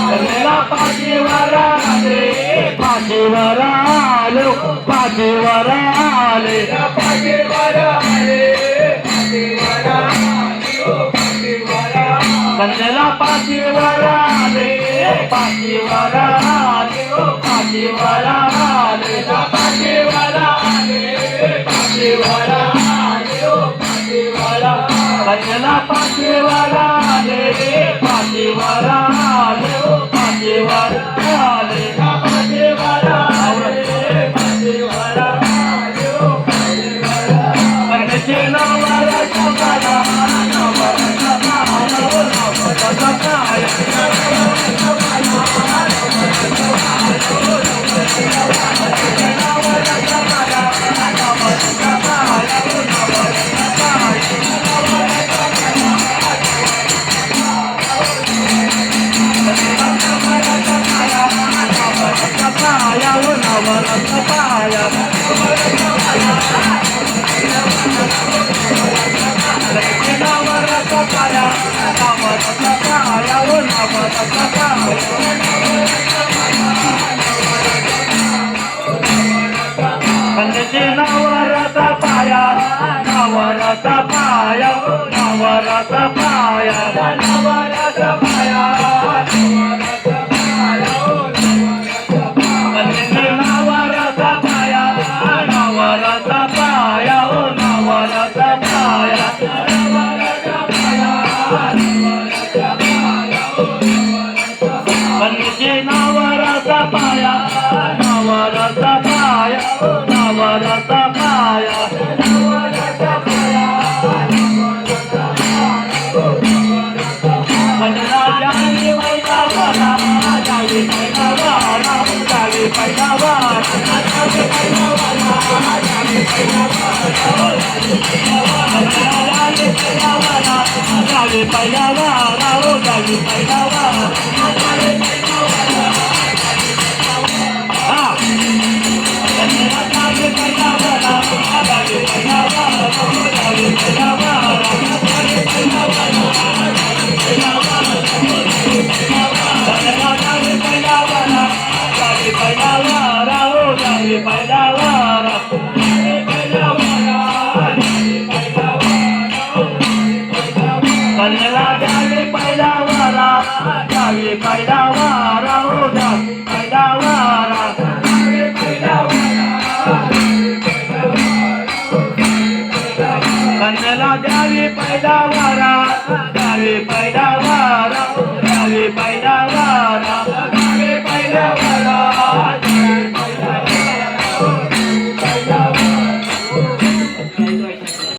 कन्याला पाठीवर आले पाठीवर आलो पाठीवर आले कन्याला पाठीवर आले पाठीवर आले पाठीवर आले कन्याला पाठीवर आले पाठीवर आले पाठीवर आले कन्याचे नवराचा पाया नवराचा पाया कन्याचे नवराचा पाया नवराचा पाया नवराचा पाया नवराचा पाया कन्याचे नवराचा पाया नवराचा पाया नवराचा पाया कन्याचे नवराचा पाया नवराचा पाया नवराचा पाया कन्याला जावी पैदावाला जावी पैदावाला जावी पैदावाला जावी पैदावाला जावी पैदावाला कन्याला जावी पैदावाला जावी पैदावाला जावी पैदावाला कन्याला जावी पैदावाला जावी पैदा